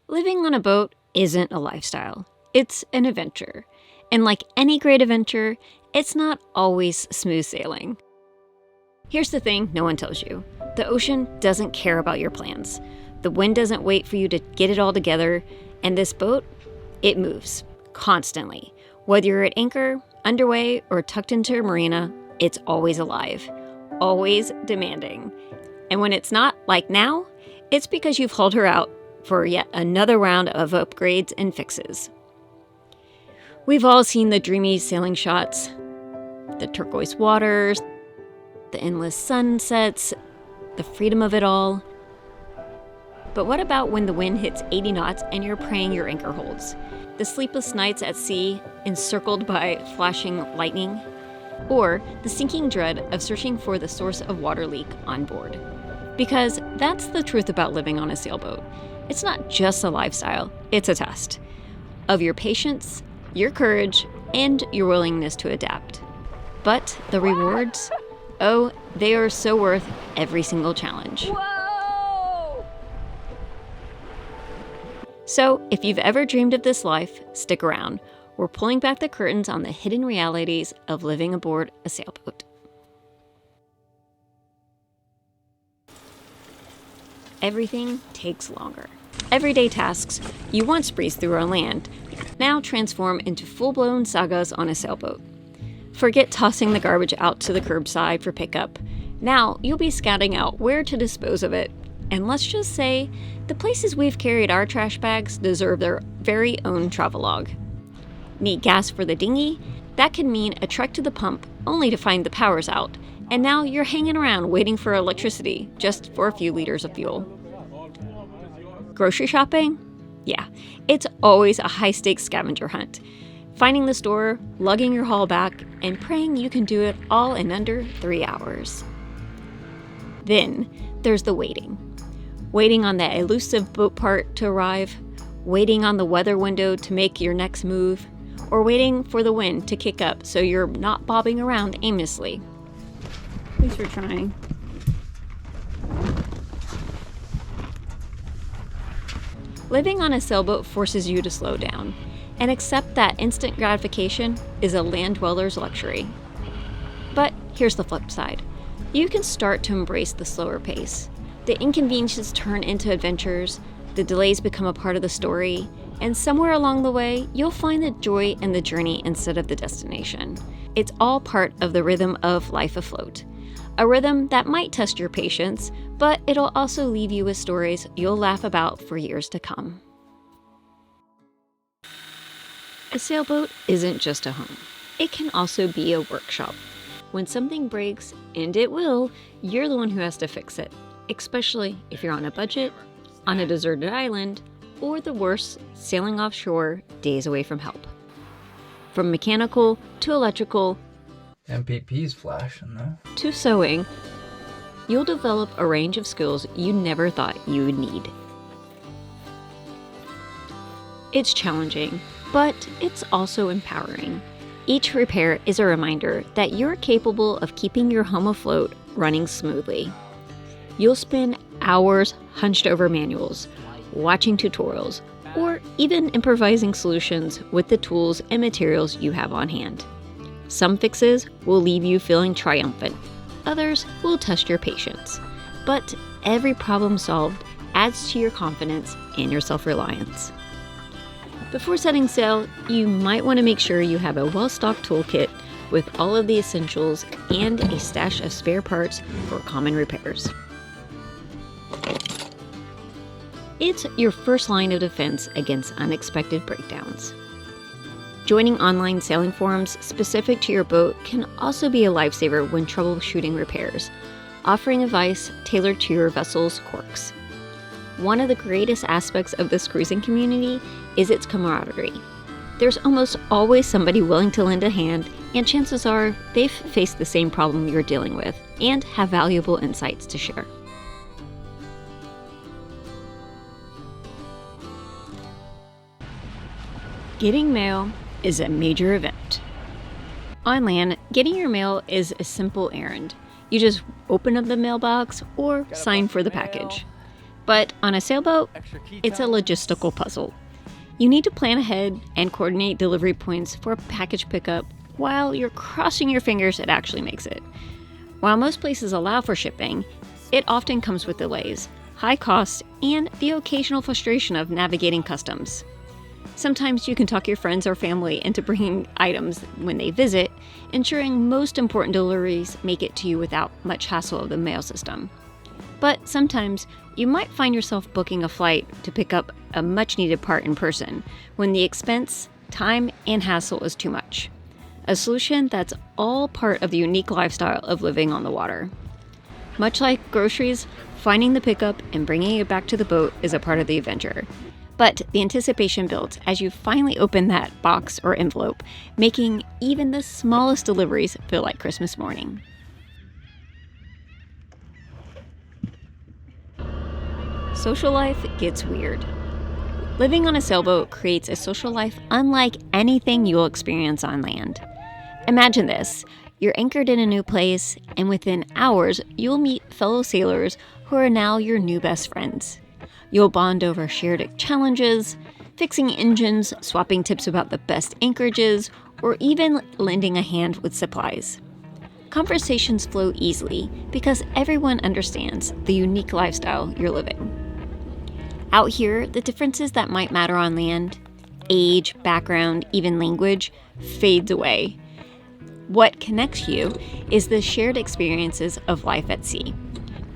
Living on a boat isn't a lifestyle. It's an adventure. And like any great adventure, it's not always smooth sailing. Here's the thing no one tells you. The ocean doesn't care about your plans. The wind doesn't wait for you to get it all together. And this boat, it moves constantly. Whether you're at anchor, underway, or tucked into a marina, it's always alive, always demanding. And when it's not, like now, it's because you've hauled her out for yet another round of upgrades and fixes. We've all seen the dreamy sailing shots, the turquoise waters, the endless sunsets, the freedom of it all. But what about when the wind hits 80 knots and you're praying your anchor holds? The sleepless nights at sea, encircled by flashing lightning? Or the sinking dread of searching for the source of water leak on board? Because that's the truth about living on a sailboat. It's not just a lifestyle, it's a test of your patience, your courage, and your willingness to adapt. But the rewards, oh, they are so worth every single challenge. Whoa! So, if you've ever dreamed of this life, stick around. We're pulling back the curtains on the hidden realities of living aboard a sailboat. Everything takes longer. Everyday tasks you once breezed through on land now transform into full-blown sagas on a sailboat. Forget tossing the garbage out to the curbside for pickup. Now you'll be scouting out where to dispose of it. And let's just say, the places we've carried our trash bags deserve their very own travelogue. Need gas for the dinghy? That could mean a trek to the pump only to find the power's out. And now you're hanging around waiting for electricity just for a few liters of fuel. Grocery shopping? Yeah, it's always a high-stakes scavenger hunt. Finding the store, lugging your haul back, and praying you can do it all in under 3 hours. Then there's the waiting. Waiting on that elusive boat part to arrive, waiting on the weather window to make your next move, or waiting for the wind to kick up so you're not bobbing around aimlessly. Thanks for trying. Living on a sailboat forces you to slow down and accept that instant gratification is a land dweller's luxury. But here's the flip side. You can start to embrace the slower pace. The inconveniences turn into adventures, the delays become a part of the story, and somewhere along the way, you'll find the joy in the journey instead of the destination. It's all part of the rhythm of life afloat. A rhythm that might test your patience, but it'll also leave you with stories you'll laugh about for years to come. A sailboat isn't just a home. It can also be a workshop. When something breaks, and it will, you're the one who has to fix it, especially if you're on a budget, on a deserted island, or the worst, sailing offshore days away from help. From mechanical to electrical, MPP's flashing though, to sewing, you'll develop a range of skills you never thought you would need. It's challenging, but it's also empowering. Each repair is a reminder that you're capable of keeping your home afloat, running smoothly. You'll spend hours hunched over manuals, watching tutorials, or even improvising solutions with the tools and materials you have on hand. Some fixes will leave you feeling triumphant, others will test your patience. But every problem solved adds to your confidence and your self-reliance. Before setting sail, you might want to make sure you have a well-stocked toolkit with all of the essentials and a stash of spare parts for common repairs. It's your first line of defense against unexpected breakdowns. Joining online sailing forums specific to your boat can also be a lifesaver when troubleshooting repairs, offering advice tailored to your vessel's quirks. One of the greatest aspects of this cruising community is its camaraderie. There's almost always somebody willing to lend a hand, and chances are they've faced the same problem you're dealing with and have valuable insights to share. Getting mail is a major event. On land, getting your mail is a simple errand. You just open up the mailbox or sign for the package. But on a sailboat, it's a logistical puzzle. You need to plan ahead and coordinate delivery points for package pickup while you're crossing your fingers it actually makes it. While most places allow for shipping, it often comes with delays, high costs, and the occasional frustration of navigating customs. Sometimes you can talk your friends or family into bringing items when they visit, ensuring most important deliveries make it to you without much hassle of the mail system. But sometimes you might find yourself booking a flight to pick up a much-needed part in person when the expense, time, and hassle is too much. A solution that's all part of the unique lifestyle of living on the water. Much like groceries, finding the pickup and bringing it back to the boat is a part of the adventure. But the anticipation builds as you finally open that box or envelope, making even the smallest deliveries feel like Christmas morning. Social life gets weird. Living on a sailboat creates a social life unlike anything you'll experience on land. Imagine this. You're anchored in a new place, and within hours, you'll meet fellow sailors who are now your new best friends. You'll bond over shared challenges, fixing engines, swapping tips about the best anchorages, or even lending a hand with supplies. Conversations flow easily because everyone understands the unique lifestyle you're living. Out here, the differences that might matter on land, age, background, even language, fades away. What connects you is the shared experiences of life at sea.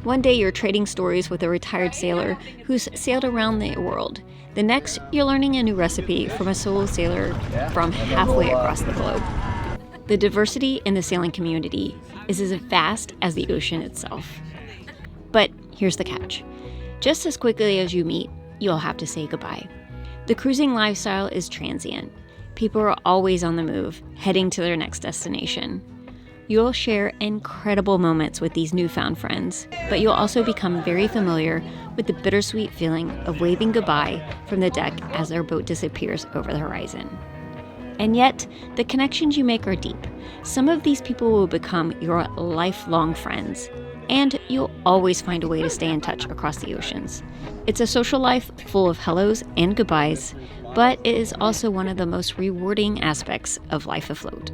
One day you're trading stories with a retired sailor who's sailed around the world. The next, you're learning a new recipe from a solo sailor from halfway across the globe. The diversity in the sailing community is as vast as the ocean itself. But here's the catch. Just as quickly as you meet, you'll have to say goodbye. The cruising lifestyle is transient. People are always on the move, heading to their next destination. You'll share incredible moments with these newfound friends, but you'll also become very familiar with the bittersweet feeling of waving goodbye from the deck as their boat disappears over the horizon. And yet, the connections you make are deep. Some of these people will become your lifelong friends, and you'll always find a way to stay in touch across the oceans. It's a social life full of hellos and goodbyes, but it is also one of the most rewarding aspects of life afloat.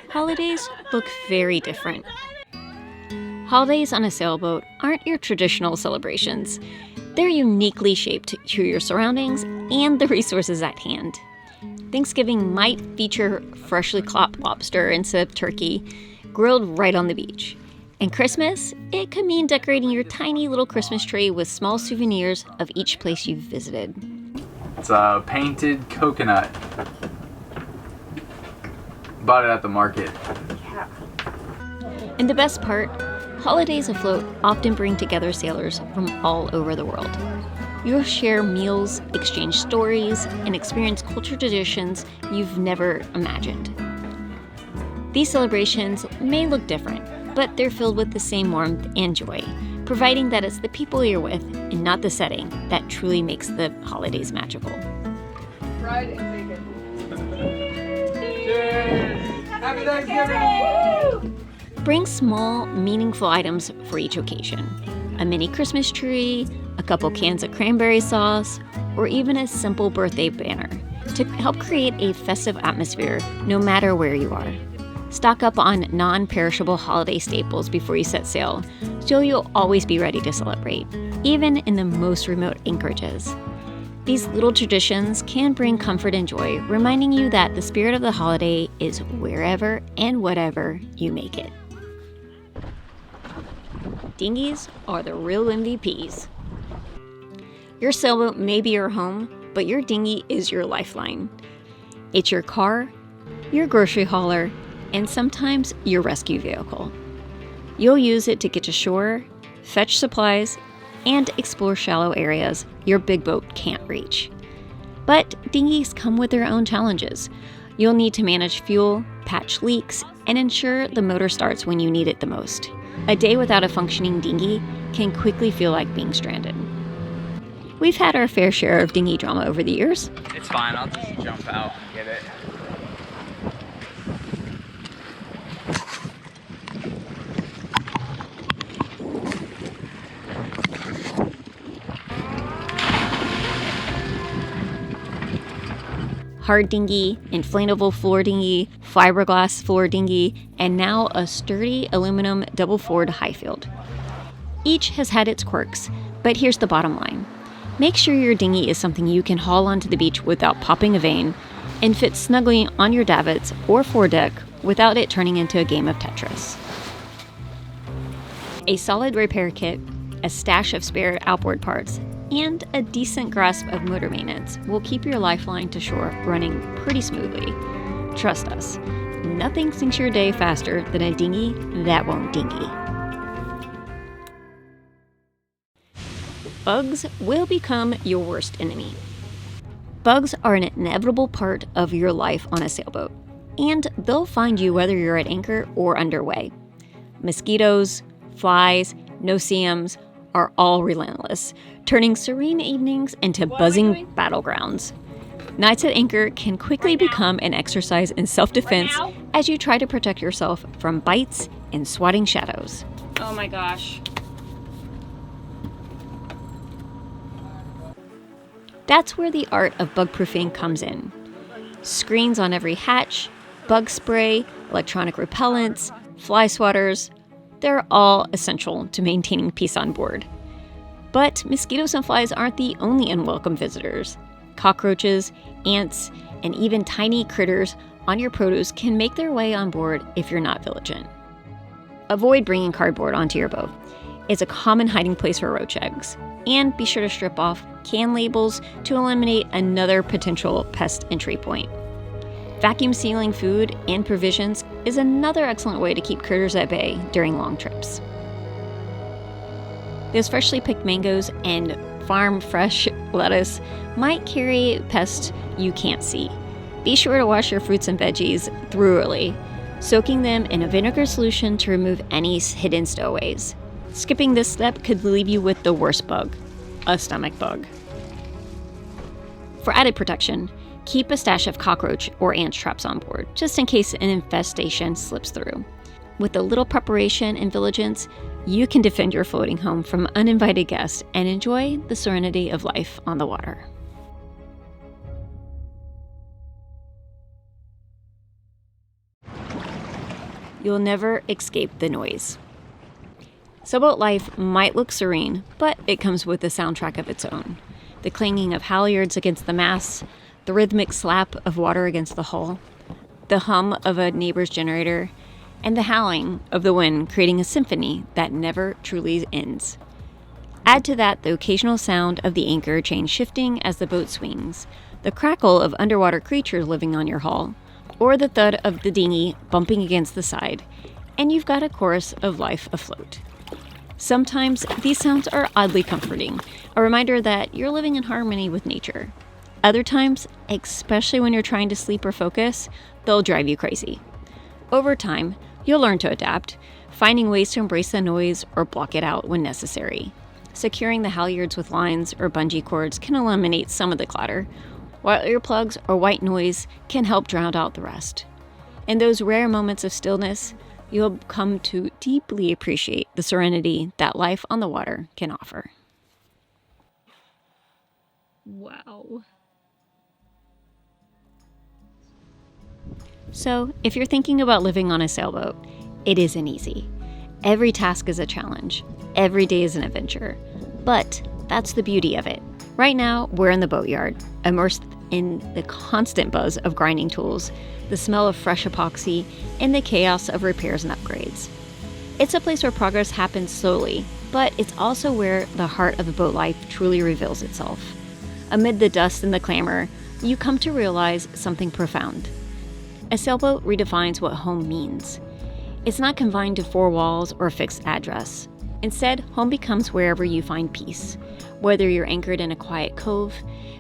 Holidays look very different. Holidays on a sailboat aren't your traditional celebrations. They're uniquely shaped to your surroundings and the resources at hand. Thanksgiving might feature freshly caught lobster instead of turkey, grilled right on the beach. And Christmas, it could mean decorating your tiny little Christmas tree with small souvenirs of each place you've visited. It's a painted coconut. Bought it at the market. Yeah. And the best part, holidays afloat often bring together sailors from all over the world. You'll share meals, exchange stories, and experience culture traditions you've never imagined. These celebrations may look different, but they're filled with the same warmth and joy, providing that it's the people you're with and not the setting that truly makes the holidays magical. Fried and bacon. Cheers! Happy Thanksgiving! Bring small, meaningful items for each occasion. A mini Christmas tree, a couple cans of cranberry sauce, or even a simple birthday banner to help create a festive atmosphere no matter where you are. Stock up on non-perishable holiday staples before you set sail, so you'll always be ready to celebrate, even in the most remote anchorages. These little traditions can bring comfort and joy, reminding you that the spirit of the holiday is wherever and whatever you make it. Dinghies are the real MVPs. Your sailboat may be your home, but your dinghy is your lifeline. It's your car, your grocery hauler, and sometimes your rescue vehicle. You'll use it to get to shore, fetch supplies, and explore shallow areas your big boat can't reach. But dinghies come with their own challenges. You'll need to manage fuel, patch leaks, and ensure the motor starts when you need it the most. A day without a functioning dinghy can quickly feel like being stranded. We've had our fair share of dinghy drama over the years. It's fine, I'll just jump out and get it. hard dinghy, inflatable floor dinghy, fiberglass floor dinghy, and now a sturdy aluminum double-forward highfield. Each has had its quirks, but here's the bottom line. Make sure your dinghy is something you can haul onto the beach without popping a vein and fits snugly on your davits or foredeck without it turning into a game of Tetris. A solid repair kit, a stash of spare outboard parts, and a decent grasp of motor maintenance will keep your lifeline to shore running pretty smoothly. Trust us, nothing sinks your day faster than a dinghy that won't dinghy. Bugs will become your worst enemy. Bugs are an inevitable part of your life on a sailboat, and they'll find you whether you're at anchor or underway. Mosquitoes, flies, no-see-ums are all relentless, turning serene evenings into buzzing battlegrounds. Nights at anchor can quickly become an exercise in self-defense as you try to protect yourself from bites and swatting shadows. Oh my gosh. That's where the art of bug-proofing comes in. Screens on every hatch, bug spray, electronic repellents, fly swatters, they're all essential to maintaining peace on board. But mosquitoes and flies aren't the only unwelcome visitors. Cockroaches, ants, and even tiny critters on your produce can make their way on board if you're not vigilant. Avoid bringing cardboard onto your boat. It's a common hiding place for roach eggs. And be sure to strip off can labels to eliminate another potential pest entry point. Vacuum sealing food and provisions is another excellent way to keep critters at bay during long trips. Those freshly picked mangoes and farm fresh lettuce might carry pests you can't see. Be sure to wash your fruits and veggies thoroughly, soaking them in a vinegar solution to remove any hidden stowaways. Skipping this step could leave you with the worst bug, a stomach bug. For added protection, keep a stash of cockroach or ant traps on board, just in case an infestation slips through. With a little preparation and vigilance, you can defend your floating home from uninvited guests and enjoy the serenity of life on the water. You'll never escape the noise. Sailboat life might look serene, but it comes with a soundtrack of its own. The clanging of halyards against the masts, the rhythmic slap of water against the hull, the hum of a neighbor's generator, and the howling of the wind creating a symphony that never truly ends. Add to that the occasional sound of the anchor chain shifting as the boat swings, the crackle of underwater creatures living on your hull, or the thud of the dinghy bumping against the side, and you've got a chorus of life afloat. Sometimes these sounds are oddly comforting, a reminder that you're living in harmony with nature. Other times, especially when you're trying to sleep or focus, they'll drive you crazy. Over time, you'll learn to adapt, finding ways to embrace the noise or block it out when necessary. Securing the halyards with lines or bungee cords can eliminate some of the clatter, while earplugs or white noise can help drown out the rest. In those rare moments of stillness, you'll come to deeply appreciate the serenity that life on the water can offer. Wow. So, if you're thinking about living on a sailboat, it isn't easy. Every task is a challenge. Every day is an adventure. But that's the beauty of it. Right now, we're in the boatyard, immersed in the constant buzz of grinding tools, the smell of fresh epoxy, and the chaos of repairs and upgrades. It's a place where progress happens slowly, but it's also where the heart of the boat life truly reveals itself. Amid the dust and the clamor, you come to realize something profound. A sailboat redefines what home means. It's not confined to four walls or a fixed address. Instead, home becomes wherever you find peace. Whether you're anchored in a quiet cove,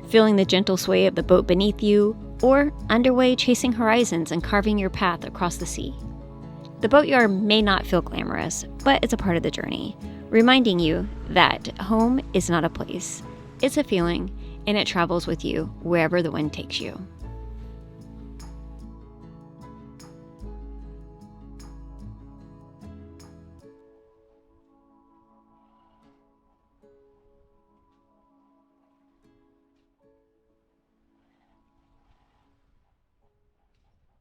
feeling the gentle sway of the boat beneath you, or underway chasing horizons and carving your path across the sea. The boatyard may not feel glamorous, but it's a part of the journey, reminding you that home is not a place. It's a feeling, and it travels with you wherever the wind takes you.